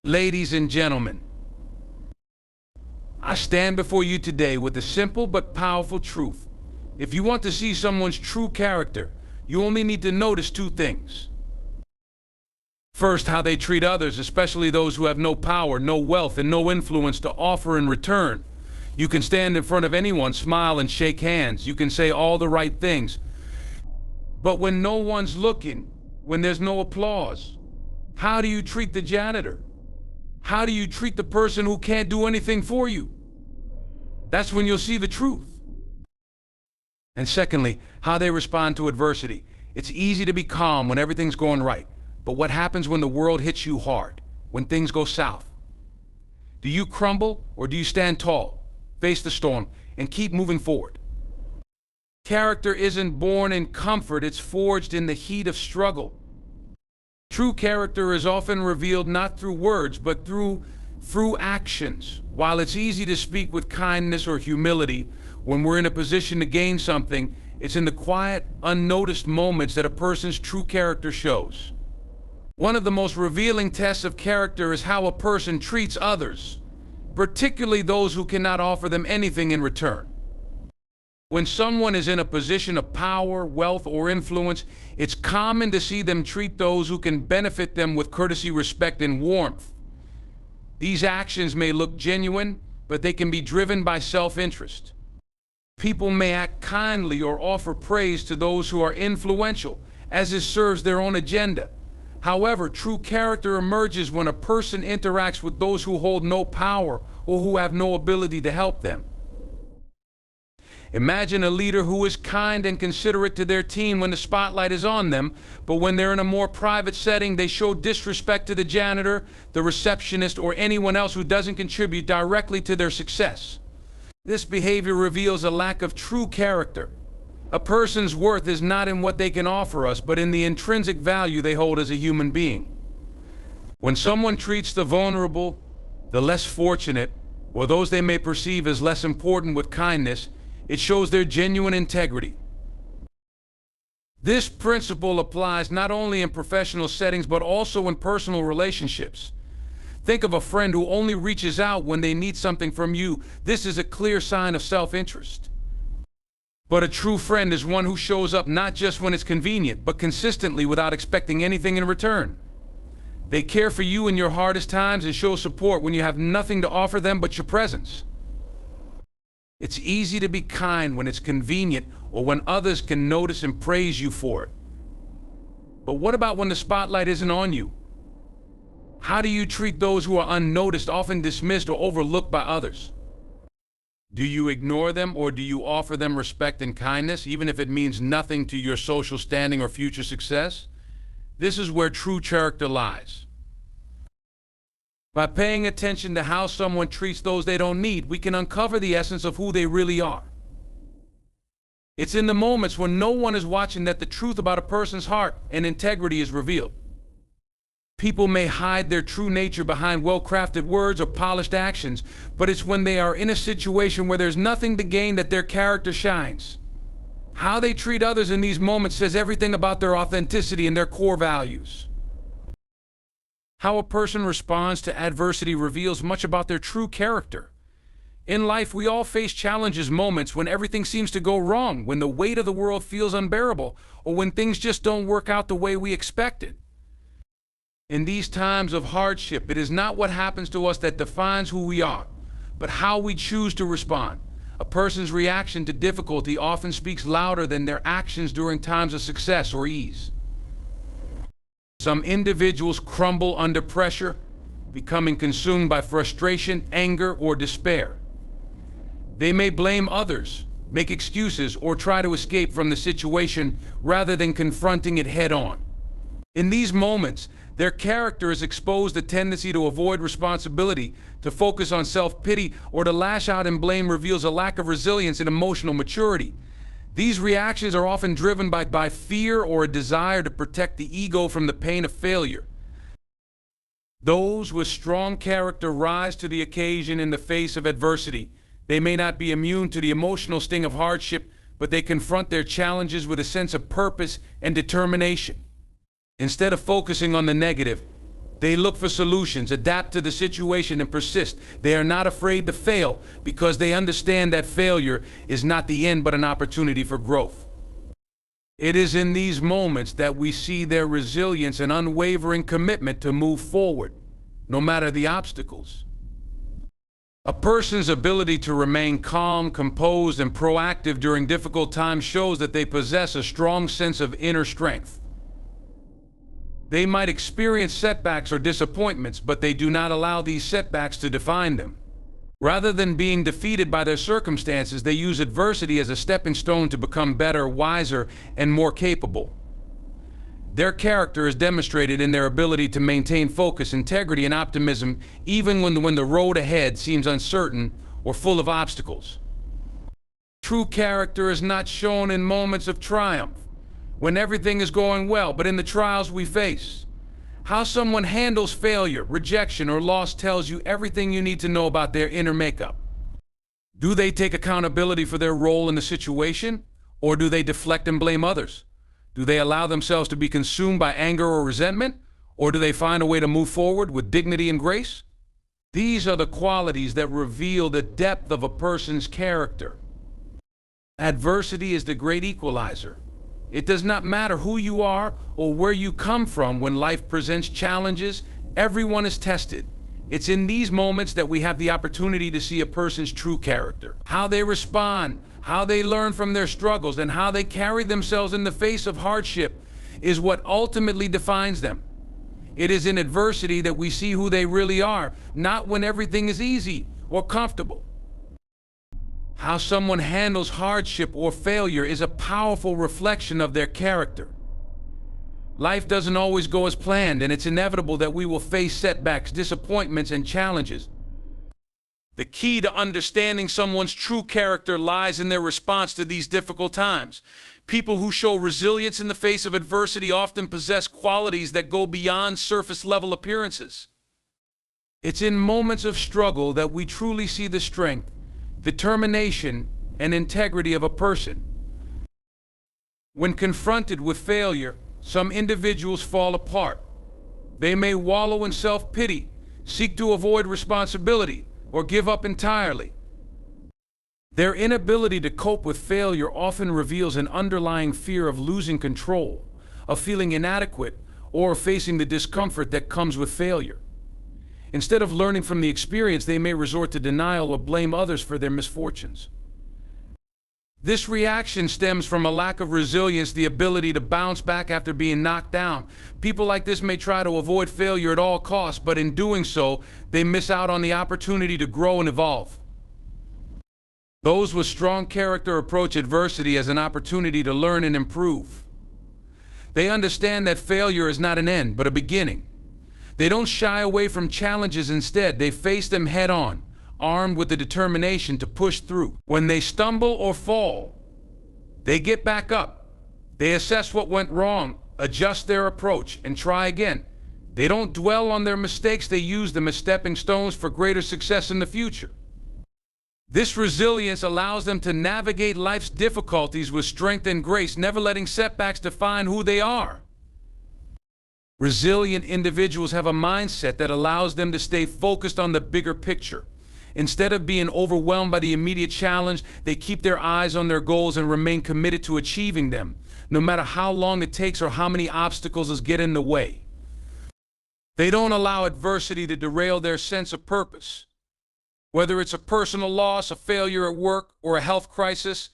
Ladies and gentlemen, I stand before you today with a simple but powerful truth. If you want to see someone's true character, you only need to notice two things. First, how they treat others, especially those who have no power, no wealth, and no influence to offer in return. You can stand in front of anyone, smile and shake hands. You can say all the right things. But when no one's looking, when there's no applause, how do you treat the janitor? How do you treat the person who can't do anything for you? That's when you'll see the truth. And secondly, how they respond to adversity. It's easy to be calm when everything's going right. But what happens when the world hits you hard, when things go south? Do you crumble or do you stand tall, face the storm, and keep moving forward? Character isn't born in comfort, it's forged in the heat of struggle. True character is often revealed not through words, but through actions. While it's easy to speak with kindness or humility when we're in a position to gain something, it's in the quiet, unnoticed moments that a person's true character shows. One of the most revealing tests of character is how a person treats others, particularly those who cannot offer them anything in return. When someone is in a position of power, wealth, or influence, it's common to see them treat those who can benefit them with courtesy, respect, and warmth. These actions may look genuine, but they can be driven by self-interest. People may act kindly or offer praise to those who are influential, as it serves their own agenda. However, true character emerges when a person interacts with those who hold no power or who have no ability to help them. Imagine a leader who is kind and considerate to their team when the spotlight is on them, but when they're in a more private setting, they show disrespect to the janitor, the receptionist, or anyone else who doesn't contribute directly to their success. This behavior reveals a lack of true character. A person's worth is not in what they can offer us, but in the intrinsic value they hold as a human being. When someone treats the vulnerable, the less fortunate, or those they may perceive as less important with kindness, it shows their genuine integrity. This principle applies not only in professional settings, but also in personal relationships. Think of a friend who only reaches out when they need something from you. This is a clear sign of self-interest. But a true friend is one who shows up not just when it's convenient, but consistently without expecting anything in return. They care for you in your hardest times and show support when you have nothing to offer them but your presence. It's easy to be kind when it's convenient or when others can notice and praise you for it. But what about when the spotlight isn't on you? How do you treat those who are unnoticed, often dismissed or overlooked by others? Do you ignore them or do you offer them respect and kindness, even if it means nothing to your social standing or future success? This is where true character lies. By paying attention to how someone treats those they don't need, we can uncover the essence of who they really are. It's in the moments when no one is watching that the truth about a person's heart and integrity is revealed. People may hide their true nature behind well-crafted words or polished actions, but it's when they are in a situation where there's nothing to gain that their character shines. How they treat others in these moments says everything about their authenticity and their core values. How a person responds to adversity reveals much about their true character. In life, we all face challenges, moments when everything seems to go wrong, when the weight of the world feels unbearable, or when things just don't work out the way we expected. In these times of hardship, it is not what happens to us that defines who we are, but how we choose to respond. A person's reaction to difficulty often speaks louder than their actions during times of success or ease. Some individuals crumble under pressure, becoming consumed by frustration, anger, or despair. They may blame others, make excuses, or try to escape from the situation rather than confronting it head-on. In these moments, their character is exposed, a tendency to avoid responsibility, to focus on self-pity, or to lash out and blame reveals a lack of resilience and emotional maturity. These reactions are often driven by fear or a desire to protect the ego from the pain of failure. Those with strong character rise to the occasion in the face of adversity. They may not be immune to the emotional sting of hardship, but they confront their challenges with a sense of purpose and determination. Instead of focusing on the negative, They look for solutions, adapt to the situation, and persist. They are not afraid to fail because they understand that failure is not the end but an opportunity for growth. It is in these moments that we see their resilience and unwavering commitment to move forward, no matter the obstacles. A person's ability to remain calm, composed, and proactive during difficult times shows that they possess a strong sense of inner strength. They might experience setbacks or disappointments, but they do not allow these setbacks to define them. Rather than being defeated by their circumstances, they use adversity as a stepping stone to become better, wiser, and more capable. Their character is demonstrated in their ability to maintain focus, integrity, and optimism, even when the road ahead seems uncertain or full of obstacles. True character is not shown in moments of triumph, when everything is going well, but in the trials we face. How someone handles failure, rejection, or loss tells you everything you need to know about their inner makeup. Do they take accountability for their role in the situation, or do they deflect and blame others? Do they allow themselves to be consumed by anger or resentment, or do they find a way to move forward with dignity and grace? These are the qualities that reveal the depth of a person's character. Adversity is the great equalizer. It does not matter who you are or where you come from when life presents challenges. Everyone is tested. It's in these moments that we have the opportunity to see a person's true character. How they respond, how they learn from their struggles, and how they carry themselves in the face of hardship is what ultimately defines them. It is in adversity that we see who they really are, not when everything is easy or comfortable. How someone handles hardship or failure is a powerful reflection of their character. Life doesn't always go as planned, and it's inevitable that we will face setbacks, disappointments, and challenges. The key to understanding someone's true character lies in their response to these difficult times. People who show resilience in the face of adversity often possess qualities that go beyond surface-level appearances. It's in moments of struggle that we truly see the strength, determination, and integrity of a person. When confronted with failure, some individuals fall apart. They may wallow in self-pity, seek to avoid responsibility, or give up entirely. Their inability to cope with failure often reveals an underlying fear of losing control, of feeling inadequate, or facing the discomfort that comes with failure. Instead of learning from the experience, they may resort to denial or blame others for their misfortunes. This reaction stems from a lack of resilience, the ability to bounce back after being knocked down. People like this may try to avoid failure at all costs, but in doing so, they miss out on the opportunity to grow and evolve. Those with strong character approach adversity as an opportunity to learn and improve. They understand that failure is not an end, but a beginning. They don't shy away from challenges. Instead, they face them head-on, armed with the determination to push through. When they stumble or fall, they get back up. They assess what went wrong, adjust their approach, and try again. They don't dwell on their mistakes. They use them as stepping stones for greater success in the future. This resilience allows them to navigate life's difficulties with strength and grace, never letting setbacks define who they are. Resilient individuals have a mindset that allows them to stay focused on the bigger picture. Instead of being overwhelmed by the immediate challenge, they keep their eyes on their goals and remain committed to achieving them, no matter how long it takes or how many obstacles get in the way. They don't allow adversity to derail their sense of purpose. Whether it's a personal loss, a failure at work, or a health crisis,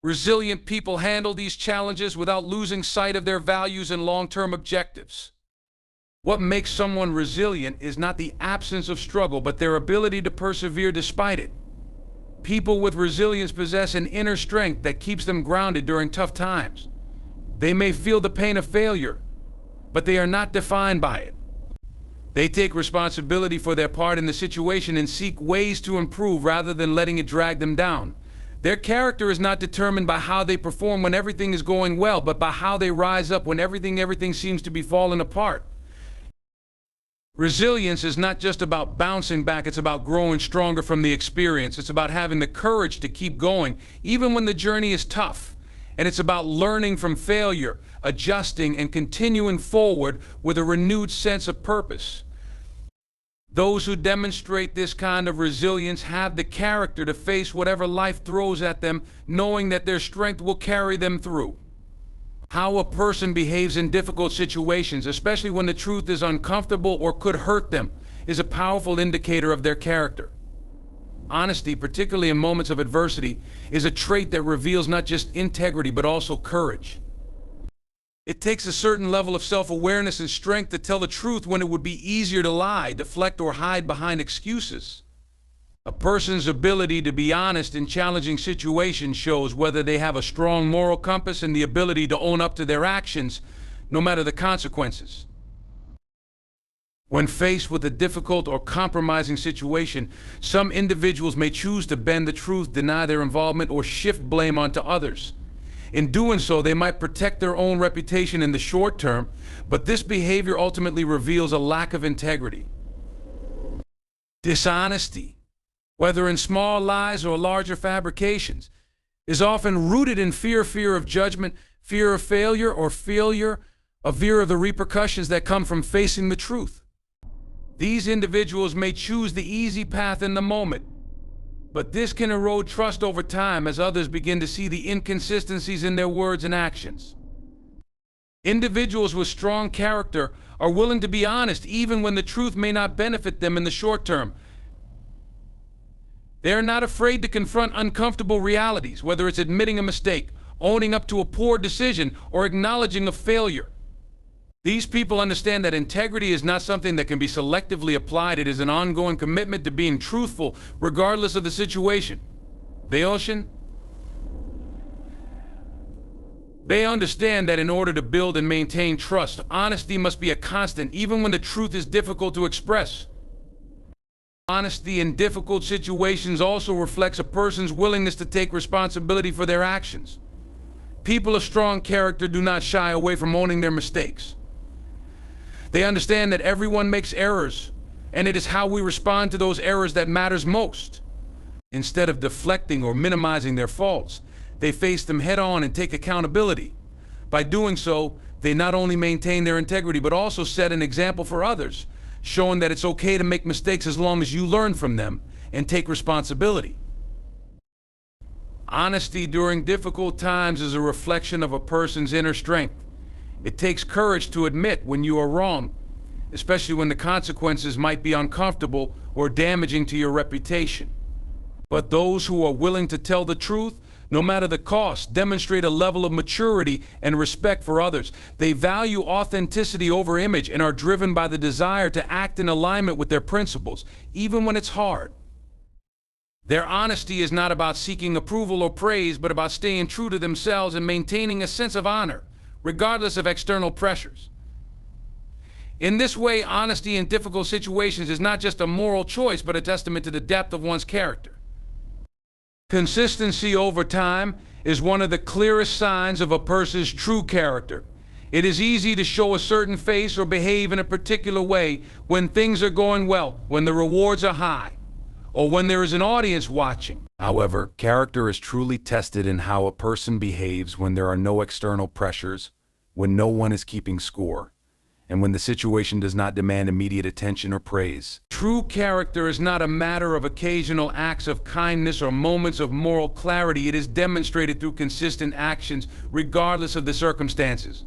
resilient people handle these challenges without losing sight of their values and long-term objectives. What makes someone resilient is not the absence of struggle, but their ability to persevere despite it. People with resilience possess an inner strength that keeps them grounded during tough times. They may feel the pain of failure, but they are not defined by it. They take responsibility for their part in the situation and seek ways to improve rather than letting it drag them down. Their character is not determined by how they perform when everything is going well, but by how they rise up when everything seems to be falling apart. Resilience is not just about bouncing back, it's about growing stronger from the experience. It's about having the courage to keep going, even when the journey is tough. And it's about learning from failure, adjusting, and continuing forward with a renewed sense of purpose. Those who demonstrate this kind of resilience have the character to face whatever life throws at them, knowing that their strength will carry them through. How a person behaves in difficult situations, especially when the truth is uncomfortable or could hurt them, is a powerful indicator of their character. Honesty, particularly in moments of adversity, is a trait that reveals not just integrity but also courage. It takes a certain level of self-awareness and strength to tell the truth when it would be easier to lie, deflect, or hide behind excuses. A person's ability to be honest in challenging situations shows whether they have a strong moral compass and the ability to own up to their actions, no matter the consequences. When faced with a difficult or compromising situation, some individuals may choose to bend the truth, deny their involvement, or shift blame onto others. In doing so, they might protect their own reputation in the short term, but this behavior ultimately reveals a lack of integrity. Dishonesty, whether in small lies or larger fabrications, is often rooted in fear of judgment, fear of failure, or fear of the repercussions that come from facing the truth. These individuals may choose the easy path in the moment, but this can erode trust over time as others begin to see the inconsistencies in their words and actions. Individuals with strong character are willing to be honest even when the truth may not benefit them in the short term. They are not afraid to confront uncomfortable realities, whether it's admitting a mistake, owning up to a poor decision, or acknowledging a failure. These people understand that integrity is not something that can be selectively applied. It is an ongoing commitment to being truthful, regardless of the situation. They understand that in order to build and maintain trust, honesty must be a constant, even when the truth is difficult to express. Honesty in difficult situations also reflects a person's willingness to take responsibility for their actions. People of strong character do not shy away from owning their mistakes. They understand that everyone makes errors, and it is how we respond to those errors that matters most. Instead of deflecting or minimizing their faults, they face them head-on and take accountability. By doing so, they not only maintain their integrity but also set an example for others, showing that it's okay to make mistakes as long as you learn from them and take responsibility. Honesty during difficult times is a reflection of a person's inner strength. It takes courage to admit when you are wrong, especially when the consequences might be uncomfortable or damaging to your reputation. But those who are willing to tell the truth, no matter the cost, demonstrate a level of maturity and respect for others. They value authenticity over image and are driven by the desire to act in alignment with their principles, even when it's hard. Their honesty is not about seeking approval or praise, but about staying true to themselves and maintaining a sense of honor, regardless of external pressures. In this way, honesty in difficult situations is not just a moral choice, but a testament to the depth of one's character. Consistency over time is one of the clearest signs of a person's true character. It is easy to show a certain face or behave in a particular way when things are going well, when the rewards are high, or when there is an audience watching. However, character is truly tested in how a person behaves when there are no external pressures, when no one is keeping score, and when the situation does not demand immediate attention or praise. True character is not a matter of occasional acts of kindness or moments of moral clarity. It is demonstrated through consistent actions, regardless of the circumstances.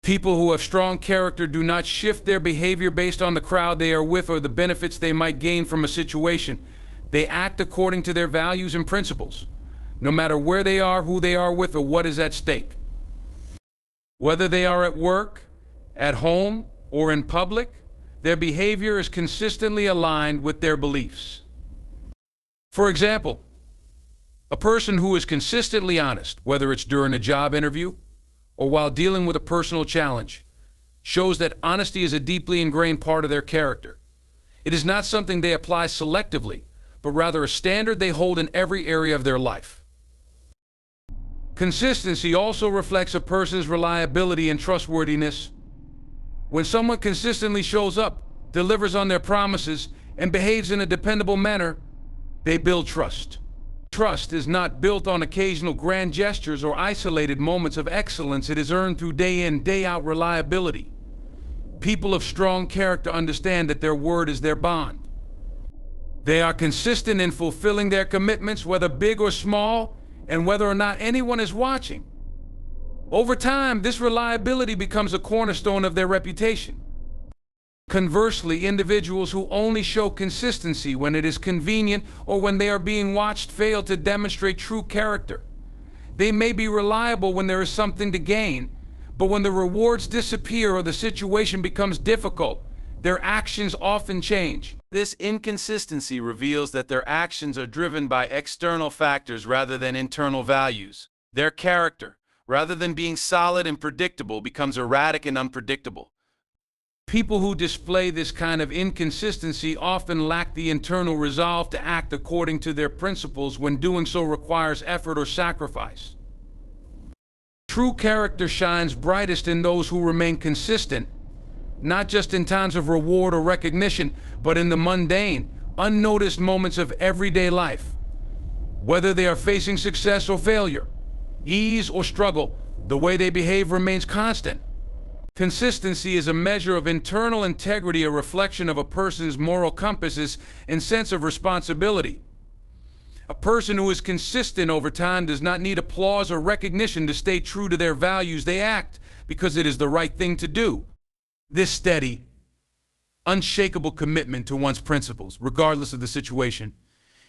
People who have strong character do not shift their behavior based on the crowd they are with or the benefits they might gain from a situation. They act according to their values and principles, no matter where they are, who they are with, or what is at stake. Whether they are at work, at home, or in public, their behavior is consistently aligned with their beliefs. For example, a person who is consistently honest, whether it's during a job interview or while dealing with a personal challenge, shows that honesty is a deeply ingrained part of their character. It is not something they apply selectively, but rather a standard they hold in every area of their life. Consistency also reflects a person's reliability and trustworthiness. When someone consistently shows up, delivers on their promises, and behaves in a dependable manner, they build trust. Trust is not built on occasional grand gestures or isolated moments of excellence. It is earned through day in, day out reliability. People of strong character understand that their word is their bond. They are consistent in fulfilling their commitments, whether big or small, and whether or not anyone is watching. Over time, this reliability becomes a cornerstone of their reputation. Conversely, individuals who only show consistency when it is convenient or when they are being watched fail to demonstrate true character. They may be reliable when there is something to gain, but when the rewards disappear or the situation becomes difficult, their actions often change. This inconsistency reveals that their actions are driven by external factors rather than internal values. Their character, rather than being solid and predictable, becomes erratic and unpredictable. People who display this kind of inconsistency often lack the internal resolve to act according to their principles when doing so requires effort or sacrifice. True character shines brightest in those who remain consistent, not just in times of reward or recognition, but in the mundane, unnoticed moments of everyday life. Whether they are facing success or failure, ease or struggle, the way they behave remains constant. Consistency is a measure of internal integrity, a reflection of a person's moral compasses and sense of responsibility. A person who is consistent over time does not need applause or recognition to stay true to their values. They act because it is the right thing to do. This steady, unshakable commitment to one's principles, regardless of the situation,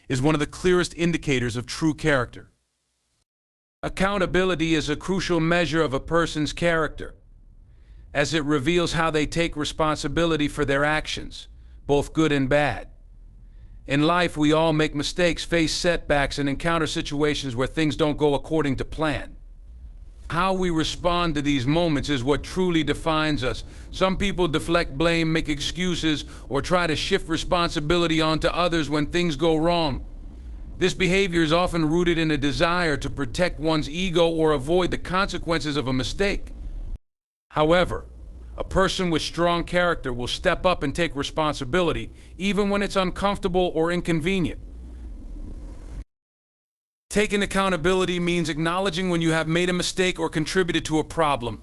is one of the clearest indicators of true character. Accountability is a crucial measure of a person's character, as it reveals how they take responsibility for their actions, both good and bad. In life, we all make mistakes, face setbacks, and encounter situations where things don't go according to plan. How we respond to these moments is what truly defines us. Some people deflect blame, make excuses, or try to shift responsibility onto others when things go wrong. This behavior is often rooted in a desire to protect one's ego or avoid the consequences of a mistake. However, a person with strong character will step up and take responsibility, even when it's uncomfortable or inconvenient. Taking accountability means acknowledging when you have made a mistake or contributed to a problem.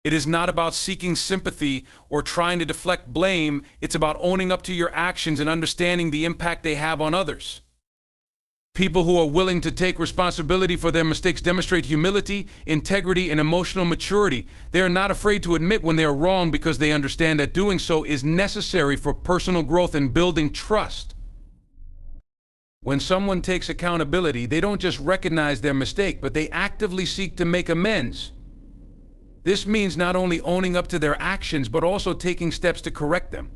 It is not about seeking sympathy or trying to deflect blame. It's about owning up to your actions and understanding the impact they have on others. People who are willing to take responsibility for their mistakes demonstrate humility, integrity, and emotional maturity. They are not afraid to admit when they are wrong because they understand that doing so is necessary for personal growth and building trust. When someone takes accountability, they don't just recognize their mistake, but they actively seek to make amends. This means not only owning up to their actions, but also taking steps to correct them.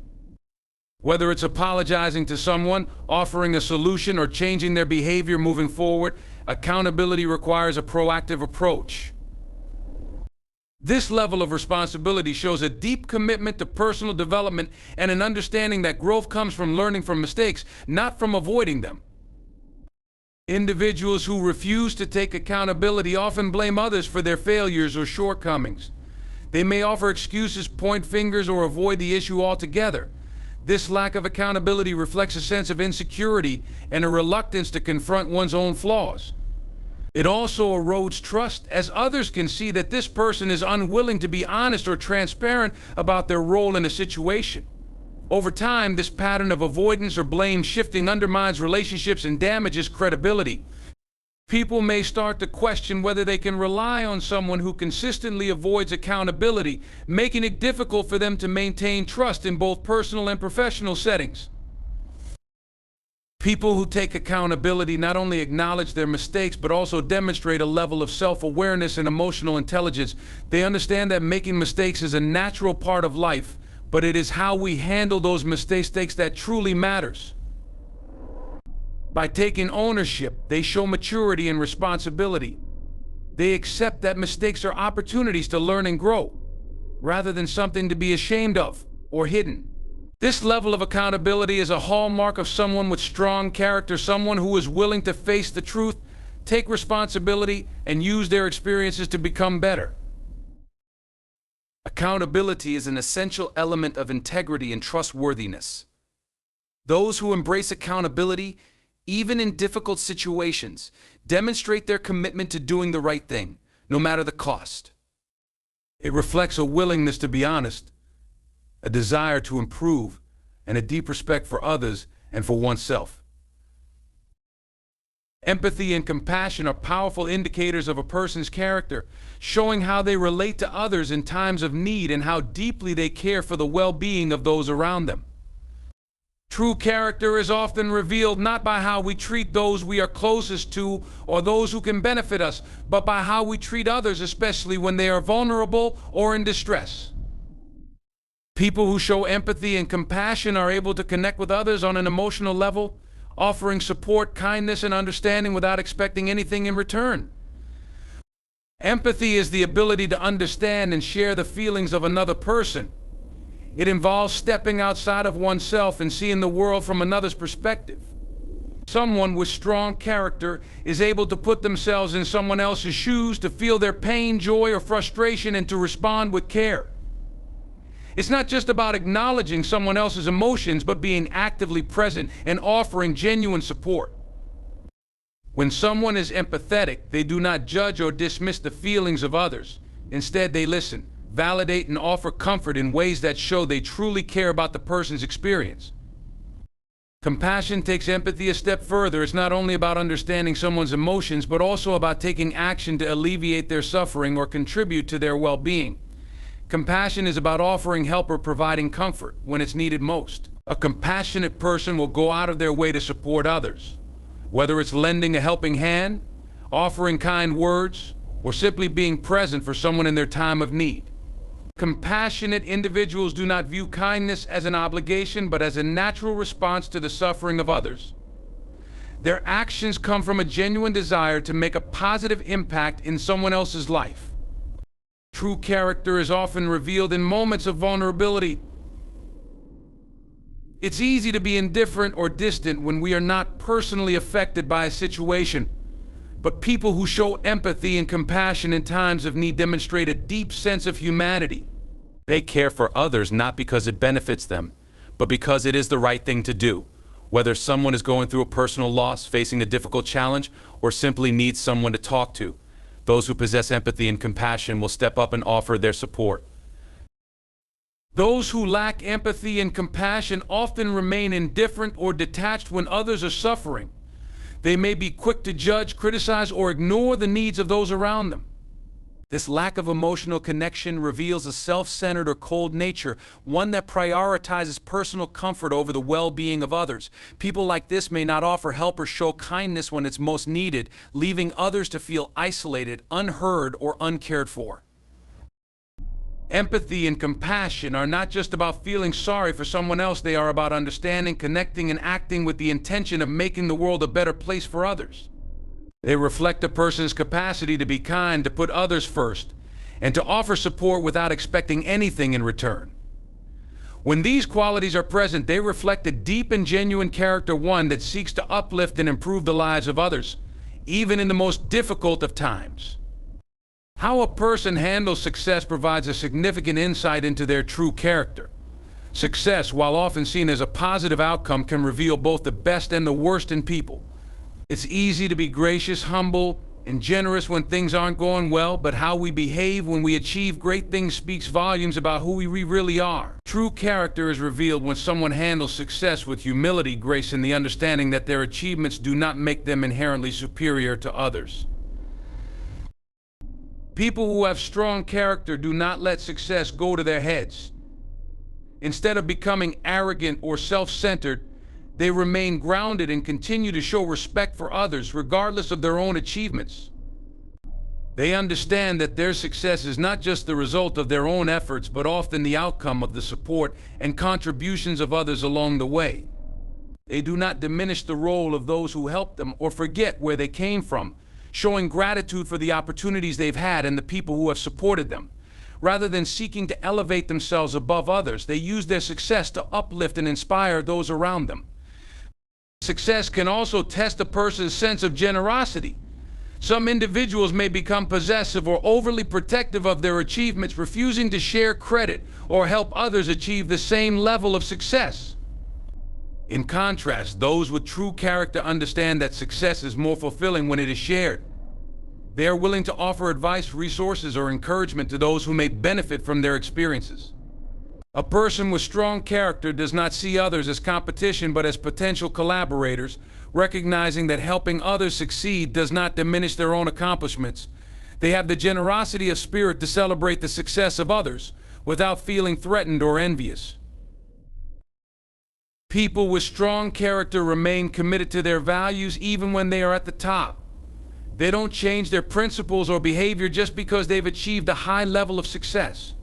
Whether it's apologizing to someone, offering a solution, or changing their behavior moving forward, accountability requires a proactive approach. This level of responsibility shows a deep commitment to personal development and an understanding that growth comes from learning from mistakes, not from avoiding them. Individuals who refuse to take accountability often blame others for their failures or shortcomings. They may offer excuses, point fingers, or avoid the issue altogether. This lack of accountability reflects a sense of insecurity and a reluctance to confront one's own flaws. It also erodes trust, as others can see that this person is unwilling to be honest or transparent about their role in a situation. Over time, this pattern of avoidance or blame shifting undermines relationships and damages credibility. People may start to question whether they can rely on someone who consistently avoids accountability, making it difficult for them to maintain trust in both personal and professional settings. People who take accountability not only acknowledge their mistakes, but also demonstrate a level of self-awareness and emotional intelligence. They understand that making mistakes is a natural part of life, but it is how we handle those mistakes that truly matters. By taking ownership, they show maturity and responsibility. They accept that mistakes are opportunities to learn and grow, rather than something to be ashamed of or hidden. This level of accountability is a hallmark of someone with strong character, someone who is willing to face the truth, take responsibility, and use their experiences to become better. Accountability is an essential element of integrity and trustworthiness. Those who embrace accountability, even in difficult situations, demonstrate their commitment to doing the right thing, no matter the cost. It reflects a willingness to be honest, a desire to improve, and a deep respect for others and for oneself. Empathy and compassion are powerful indicators of a person's character, showing how they relate to others in times of need and how deeply they care for the well-being of those around them. True character is often revealed not by how we treat those we are closest to or those who can benefit us, but by how we treat others, especially when they are vulnerable or in distress. People who show empathy and compassion are able to connect with others on an emotional level, offering support, kindness, and understanding without expecting anything in return. Empathy is the ability to understand and share the feelings of another person. It involves stepping outside of oneself and seeing the world from another's perspective. Someone with strong character is able to put themselves in someone else's shoes, to feel their pain, joy, or frustration, and to respond with care. It's not just about acknowledging someone else's emotions, but being actively present and offering genuine support. When someone is empathetic, they do not judge or dismiss the feelings of others. Instead, they listen, validate, and offer comfort in ways that show they truly care about the person's experience. Compassion takes empathy a step further. It's not only about understanding someone's emotions, but also about taking action to alleviate their suffering or contribute to their well-being. Compassion is about offering help or providing comfort when it's needed most. A compassionate person will go out of their way to support others, whether it's lending a helping hand, offering kind words, or simply being present for someone in their time of need. Compassionate individuals do not view kindness as an obligation, but as a natural response to the suffering of others. Their actions come from a genuine desire to make a positive impact in someone else's life. True character is often revealed in moments of vulnerability. It's easy to be indifferent or distant when we are not personally affected by a situation, but people who show empathy and compassion in times of need demonstrate a deep sense of humanity. They care for others not because it benefits them, but because it is the right thing to do, whether someone is going through a personal loss, facing a difficult challenge, or simply needs someone to talk to. Those who possess empathy and compassion will step up and offer their support. Those who lack empathy and compassion often remain indifferent or detached when others are suffering. They may be quick to judge, criticize, or ignore the needs of those around them. This lack of emotional connection reveals a self-centered or cold nature, one that prioritizes personal comfort over the well-being of others. People like this may not offer help or show kindness when it's most needed, leaving others to feel isolated, unheard, or uncared for. Empathy and compassion are not just about feeling sorry for someone else. They are about understanding, connecting, and acting with the intention of making the world a better place for others. They reflect a person's capacity to be kind, to put others first, and to offer support without expecting anything in return. When these qualities are present, they reflect a deep and genuine character, one that seeks to uplift and improve the lives of others, even in the most difficult of times. How a person handles success provides a significant insight into their true character. Success, while often seen as a positive outcome, can reveal both the best and the worst in people. It's easy to be gracious, humble, and generous when things aren't going well, but how we behave when we achieve great things speaks volumes about who we really are. True character is revealed when someone handles success with humility, grace, and the understanding that their achievements do not make them inherently superior to others. People who have strong character do not let success go to their heads. Instead of becoming arrogant or self-centered, they remain grounded and continue to show respect for others, regardless of their own achievements. They understand that their success is not just the result of their own efforts, but often the outcome of the support and contributions of others along the way. They do not diminish the role of those who helped them or forget where they came from, showing gratitude for the opportunities they've had and the people who have supported them. Rather than seeking to elevate themselves above others, they use their success to uplift and inspire those around them. Success can also test a person's sense of generosity. Some individuals may become possessive or overly protective of their achievements, refusing to share credit or help others achieve the same level of success. In contrast, those with true character understand that success is more fulfilling when it is shared. They are willing to offer advice, resources, or encouragement to those who may benefit from their experiences. A person with strong character does not see others as competition but as potential collaborators, recognizing that helping others succeed does not diminish their own accomplishments. They have the generosity of spirit to celebrate the success of others without feeling threatened or envious. People with strong character remain committed to their values even when they are at the top. They don't change their principles or behavior just because they've achieved a high level of success.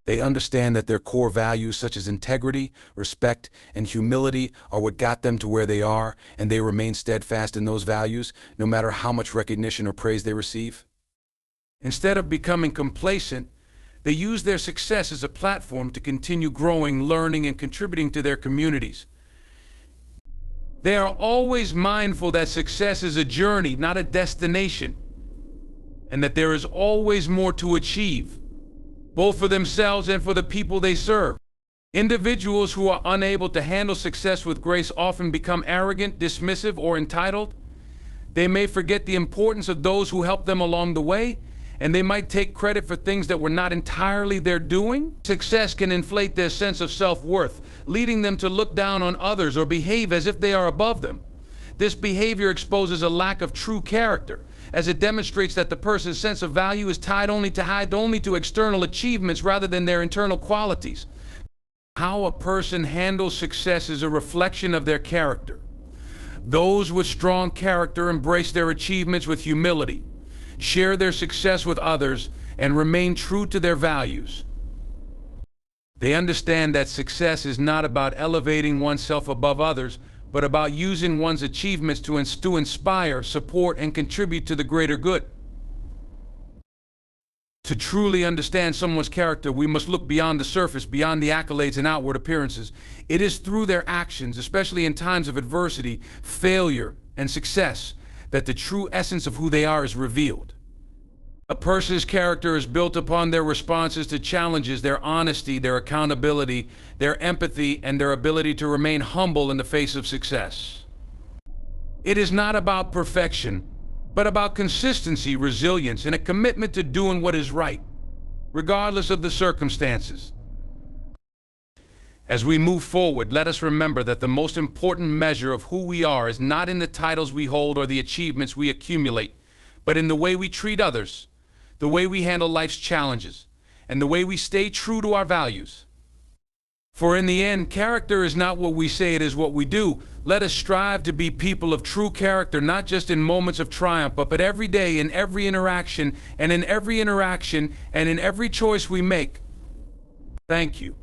They understand that their core values such as integrity, respect, and humility are what got them to where they are, and they remain steadfast in those values no matter how much recognition or praise they receive. Instead of becoming complacent, they use their success as a platform to continue growing, learning, and contributing to their communities. They are always mindful that success is a journey, not a destination, and that there is always more to achieve, both for themselves and for the people they serve. Individuals who are unable to handle success with grace often become arrogant, dismissive, or entitled. They may forget the importance of those who helped them along the way, and they might take credit for things that were not entirely their doing. Success can inflate their sense of self-worth, leading them to look down on others or behave as if they are above them. This behavior exposes a lack of true character, as it demonstrates that the person's sense of value is tied only to external achievements rather than their internal qualities. How a person handles success is a reflection of their character. Those with strong character embrace their achievements with humility, share their success with others, and remain true to their values. They understand that success is not about elevating oneself above others, but about using one's achievements to inspire, support, and contribute to the greater good. To truly understand someone's character, we must look beyond the surface, beyond the accolades and outward appearances. It is through their actions, especially in times of adversity, failure, and success, that the true essence of who they are is revealed. A person's character is built upon their responses to challenges, their honesty, their accountability, their empathy, and their ability to remain humble in the face of success. It is not about perfection, but about consistency, resilience, and a commitment to doing what is right, regardless of the circumstances. As we move forward, let us remember that the most important measure of who we are is not in the titles we hold or the achievements we accumulate, but in the way we treat others, the way we handle life's challenges, and the way we stay true to our values. For in the end, character is not what we say, it is what we do. Let us strive to be people of true character, not just in moments of triumph, but every day, in every interaction, and in every choice we make. Thank you.